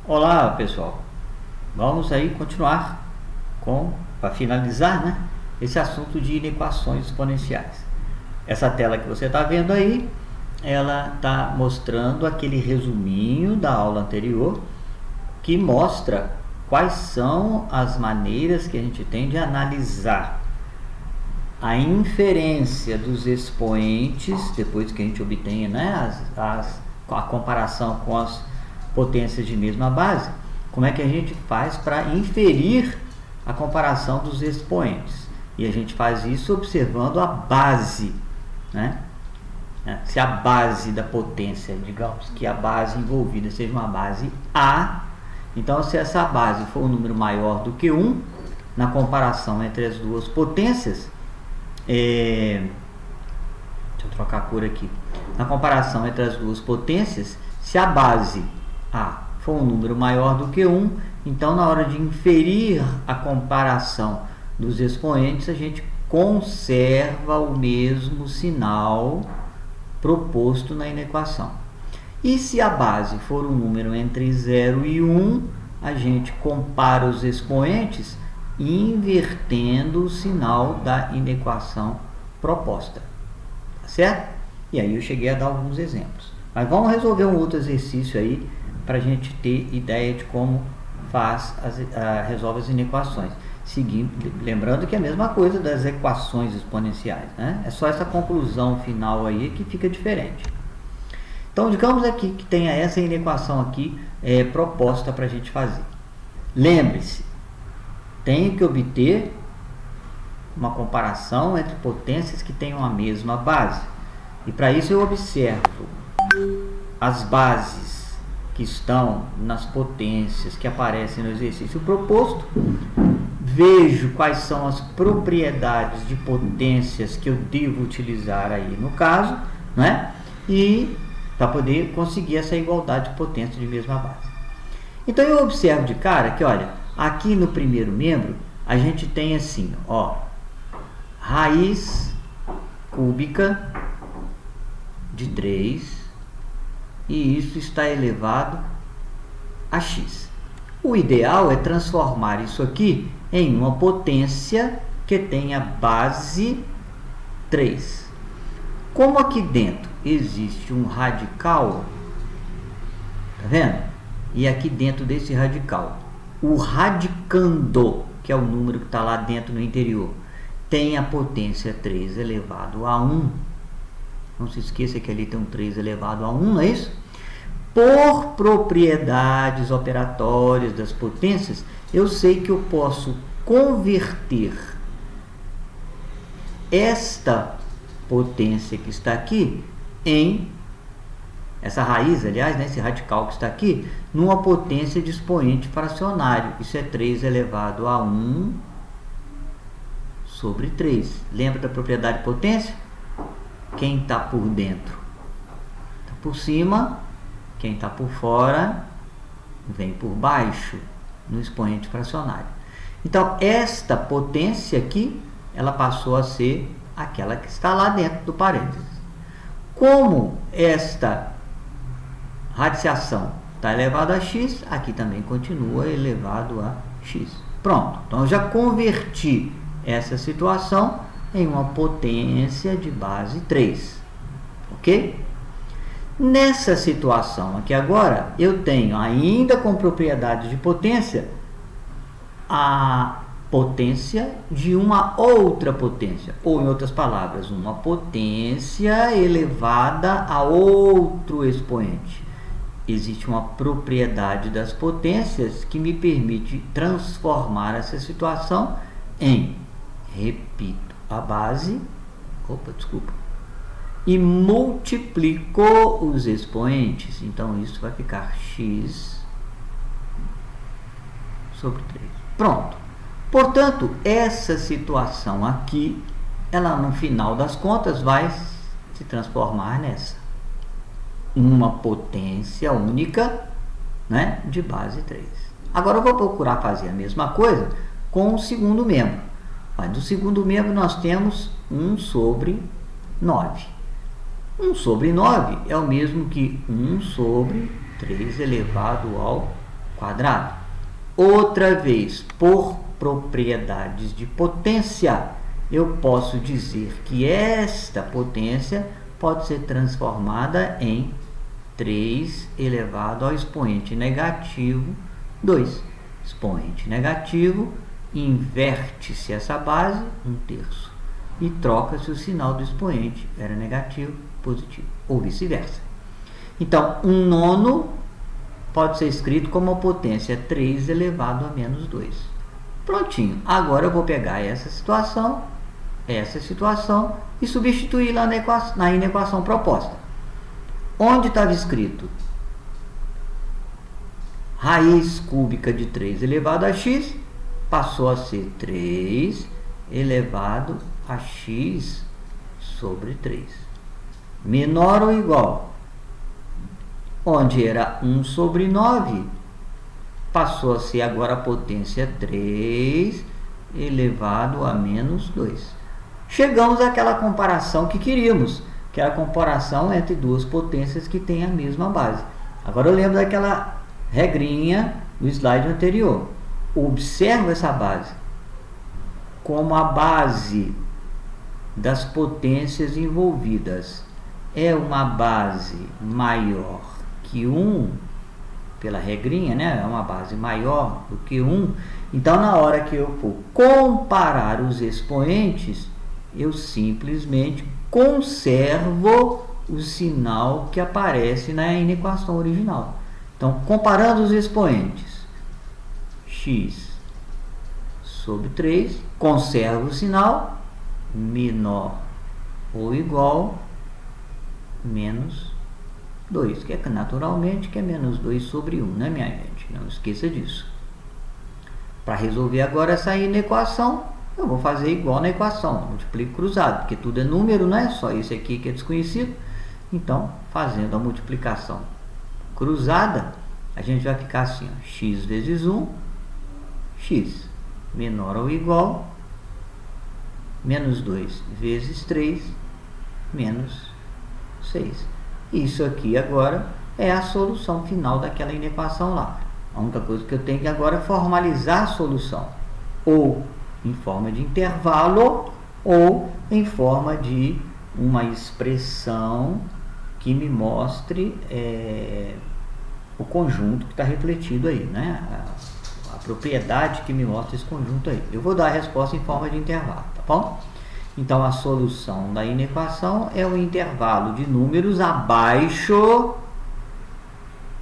Olá pessoal, vamos aí continuar para finalizar, né, esse assunto de inequações exponenciais. Essa tela que você está vendo aí, ela está mostrando aquele resuminho da aula anterior que mostra quais são as maneiras que a gente tem de analisar a inferência dos expoentes, depois que a gente obtenha, né, a comparação com as potências de mesma base. Como é que a gente faz para inferir a comparação dos expoentes? E a gente faz isso observando a base, né? Se a base da potência, digamos que a base envolvida seja uma base A, então se essa base for um número maior do que 1, na comparação entre as duas potências, deixa eu trocar a cor aqui. Na comparação entre as duas potências, se a base A for um número maior do que 1, então na hora de inferir a comparação dos expoentes, a gente conserva o mesmo sinal proposto na inequação. E se a base for um número entre 0 e 1, a gente compara os expoentes invertendo o sinal da inequação proposta, tá certo? E aí eu cheguei a dar alguns exemplos, mas vamos resolver um outro exercício aí para a gente ter ideia de como resolve as inequações, lembrando que é a mesma coisa das equações exponenciais, né? É só essa conclusão final aí que fica diferente. Então digamos aqui que tenha essa inequação aqui proposta para a gente fazer. Lembre-se, tenho que obter uma comparação entre potências que tenham a mesma base. E para isso eu observo as bases que estão nas potências que aparecem no exercício proposto, vejo quais são as propriedades de potências que eu devo utilizar aí no caso, né? E para poder conseguir essa igualdade de potência de mesma base. Então eu observo de cara que, olha, aqui no primeiro membro, a gente tem assim, ó, raiz cúbica de 3, e isso está elevado a x. O ideal é transformar isso aqui em uma potência que tenha base 3. Como aqui dentro existe um radical, tá vendo? E aqui dentro desse radical, o radicando, que é o número que está lá dentro no interior, tem a potência 3 elevado a 1. Não se esqueça que ali tem um 3 elevado a 1, não é isso? Por propriedades operatórias das potências, eu sei que eu posso converter esta potência que está aqui em essa raiz, aliás, né, esse radical que está aqui, numa potência de expoente fracionário. Isso é 3 elevado a 1 sobre 3. Lembra da propriedade de potência? Quem está por dentro está por cima, quem está por fora vem por baixo no expoente fracionário. Então, esta potência aqui, ela passou a ser aquela que está lá dentro do parênteses. Como esta radiciação está elevado a x, aqui também continua elevado a x. Pronto, então eu já converti essa situação em uma potência de base 3, ok? Nessa situação aqui agora, eu tenho ainda com propriedade de potência a potência de uma outra potência, ou em outras palavras, uma potência elevada a outro expoente. Existe uma propriedade das potências que me permite transformar essa situação em, repito, a base, e multiplico os expoentes. Então isso vai ficar x sobre 3. Pronto. Portanto, essa situação aqui, ela no final das contas vai se transformar nessa. Uma potência única, né, de base 3. Agora eu vou procurar fazer a mesma coisa com o segundo membro. Do segundo membro nós temos 1 sobre 9. 1 sobre 9 é o mesmo que 1 sobre 3 elevado ao quadrado. Outra vez, por propriedades de potência, eu posso dizer que esta potência pode ser transformada em 3 elevado ao expoente negativo 2. Expoente negativo, inverte-se essa base, 1/3, e troca-se o sinal do expoente, era negativo, positivo, ou vice-versa. Então, 1/9 pode ser escrito como a potência 3 elevado a menos 2. Prontinho. Agora eu vou pegar essa situação e substituir lá na inequação proposta. Onde estava escrito raiz cúbica de 3 elevado a x, passou a ser 3 elevado a x sobre 3. Menor ou igual? Onde era 1 sobre 9, passou a ser agora a potência 3 elevado a menos 2. Chegamos àquela comparação que queríamos, que é a comparação entre duas potências que têm a mesma base. Agora eu lembro daquela regrinha do slide anterior. Observa essa base. Como a base das potências envolvidas é uma base maior que 1, pela regrinha, né? É uma base maior do que 1. Então, na hora que eu for comparar os expoentes, eu simplesmente conservo o sinal que aparece na inequação original. Então, comparando os expoentes, x sobre 3, conservo o sinal, menor ou igual menos 2, que é naturalmente que é menos 2 sobre 1, né, minha gente? Não esqueça disso. Para resolver agora essa inequação, eu vou fazer igual na equação, multiplico cruzado, porque tudo é número, não é só esse aqui que é desconhecido. Então, fazendo a multiplicação cruzada, a gente vai ficar assim, ó, x vezes 1, x menor ou igual, menos 2 vezes 3, menos 6. Isso aqui agora é a solução final daquela inequação lá. A única coisa que eu tenho que agora é formalizar a solução, ou em forma de intervalo, ou em forma de uma expressão que me mostre o conjunto que está refletido aí, né? A propriedade que me mostra esse conjunto aí. Eu vou dar a resposta em forma de intervalo, tá bom? Então, a solução da inequação é o intervalo de números abaixo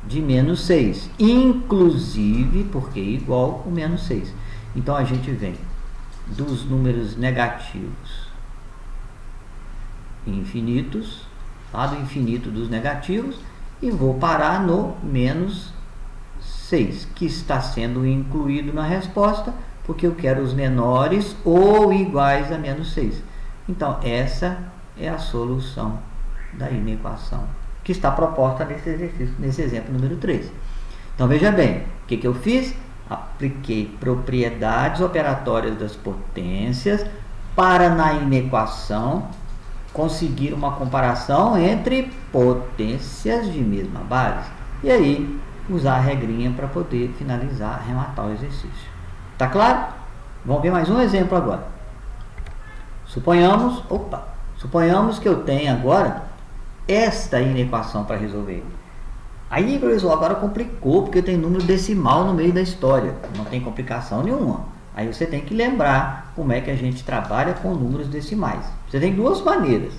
de menos 6, inclusive, porque é igual o menos 6. Então, a gente vem dos números negativos infinitos, lá do infinito dos negativos, e vou parar no menos 6, que está sendo incluído na resposta, porque eu quero os menores ou iguais a menos 6. Então, essa é a solução da inequação que está proposta nesse exercício, nesse exemplo número 3. Então, veja bem, o que eu fiz? Apliquei propriedades operatórias das potências para, na inequação, conseguir uma comparação entre potências de mesma base. E aí, usar a regrinha para poder finalizar, arrematar o exercício. Tá claro? Vamos ver mais um exemplo agora. Suponhamos que eu tenha agora esta inequação para resolver. Aí, professor, agora complicou, porque tem número decimal no meio da história. Não tem complicação nenhuma. Aí você tem que lembrar como é que a gente trabalha com números decimais. Você tem duas maneiras.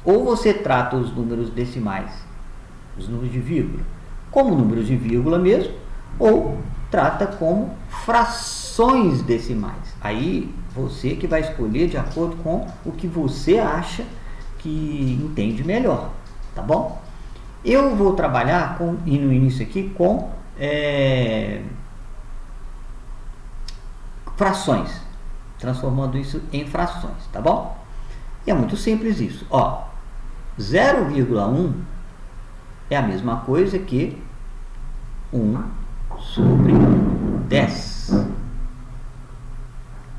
Ou você trata os números decimais, os números de vírgula, como números de vírgula mesmo, ou trata como frações decimais. Aí você que vai escolher de acordo com o que você acha que entende melhor, tá bom? Eu vou trabalhar e no início aqui com frações, transformando isso em frações, tá bom? E é muito simples isso, ó, 0,1 é a mesma coisa que 1 sobre 10.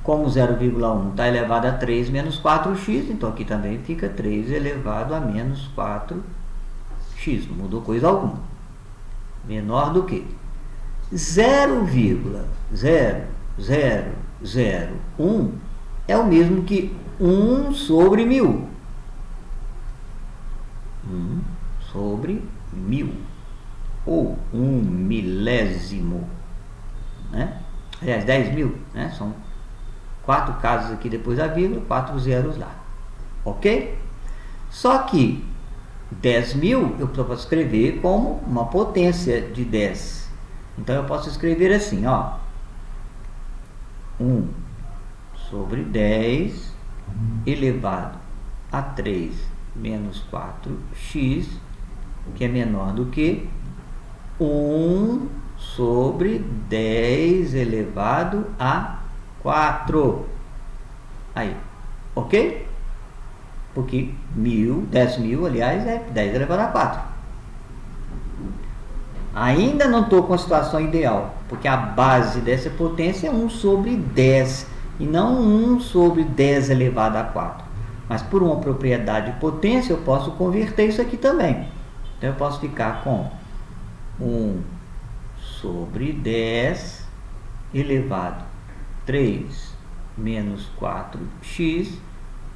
Como 0,1 está elevado a 3 menos 4x, então aqui também fica 3 elevado a menos 4x, não mudou coisa alguma. Menor do que 0,0001 é o mesmo que 1 sobre 1000. 1 sobre 1000. Ou 1 milésimo. Né? Aliás, 10.000. Né? São 4 casas aqui depois da vírgula, 4 zeros lá. Ok? Só que 10.000 eu posso escrever como uma potência de 10. Então eu posso escrever assim, ó. 1 sobre 10 elevado a 3 menos 4x, que é menor do que 1 sobre 10 elevado a 4. Aí, ok? Porque 10.000, aliás, é 10 elevado a 4. Ainda não estou com a situação ideal, porque a base dessa potência é 1 sobre 10, e não 1 sobre 10 elevado a 4. Mas por uma propriedade de potência, eu posso converter isso aqui também. Então, eu posso ficar com 1 sobre 10 elevado a 3 menos 4x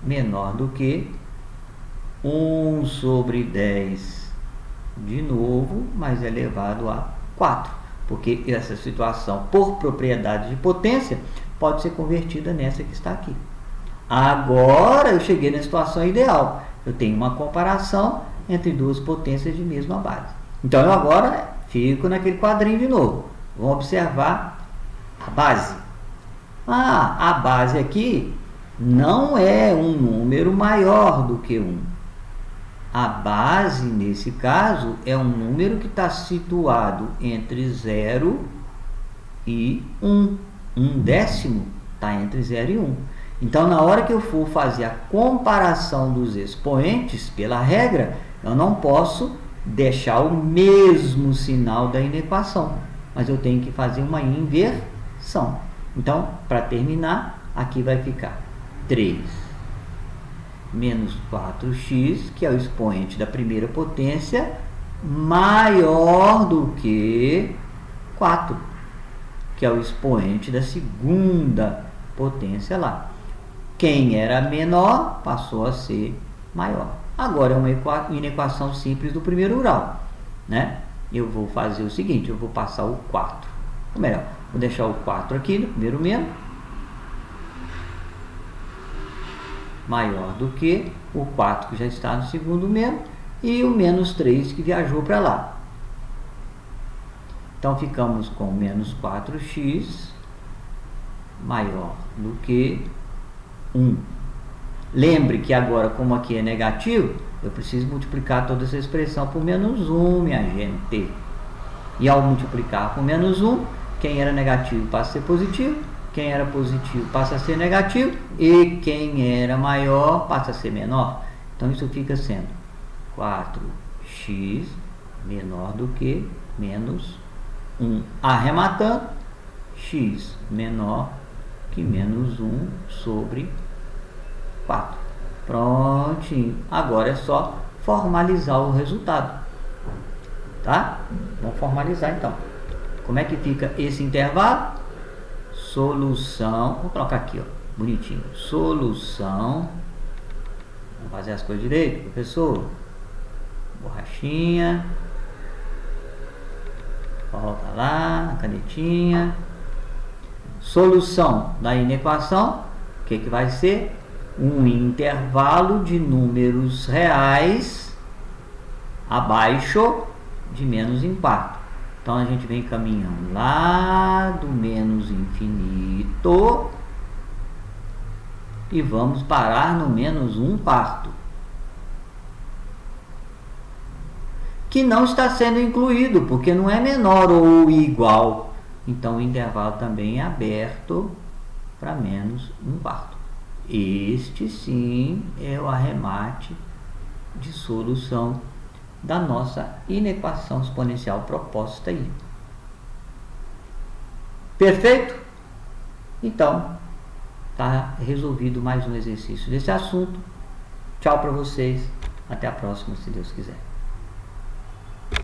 menor do que 1 sobre 10 de novo, mas elevado a 4. Porque essa situação, por propriedade de potência, pode ser convertida nessa que está aqui. Agora eu cheguei na situação ideal. Eu tenho uma comparação entre duas potências de mesma base. Então eu agora fico naquele quadrinho de novo. Vamos observar a base. A base aqui não é um número maior do que 1. A base, nesse caso, é um número que está situado entre 0 e 1. 1/10 está entre 0 e 1. Então, na hora que eu for fazer a comparação dos expoentes, pela regra, eu não posso deixar o mesmo sinal da inequação, mas eu tenho que fazer uma inversão. Então, para terminar, aqui vai ficar 3 menos 4x, que é o expoente da primeira potência, maior do que 4, que é o expoente da segunda potência lá. Quem era menor passou a ser maior. Agora é uma inequação simples do primeiro grau, né? Eu vou fazer o seguinte, eu vou passar o 4. Ou melhor, vou deixar o 4 aqui no primeiro menos, maior do que o 4 que já está no segundo menos e o menos 3 que viajou para lá. Então ficamos com menos 4x maior do que 1. Lembre que agora, como aqui é negativo, eu preciso multiplicar toda essa expressão por menos 1, minha gente. E ao multiplicar por menos 1, quem era negativo passa a ser positivo, quem era positivo passa a ser negativo, e quem era maior passa a ser menor. Então isso fica sendo 4x menor do que menos 1. Arrematando, x menor que menos 1 sobre 4. Prontinho. Agora é só formalizar o resultado. Tá? Vamos formalizar então. Como é que fica esse intervalo? Solução. Vou colocar aqui, ó, bonitinho. Solução. Vamos fazer as coisas direito, professor. Borrachinha. Volta lá, a canetinha. Solução da inequação. O que vai ser? Um intervalo de números reais abaixo de menos em 4. Então a gente vem caminhando lá do menos infinito e vamos parar no menos 1/4, que não está sendo incluído porque não é menor ou igual. Então o intervalo também é aberto para menos 1/4. Este sim é o arremate de solução da nossa inequação exponencial proposta aí. Perfeito? Então, está resolvido mais um exercício desse assunto. Tchau para vocês. Até a próxima, se Deus quiser.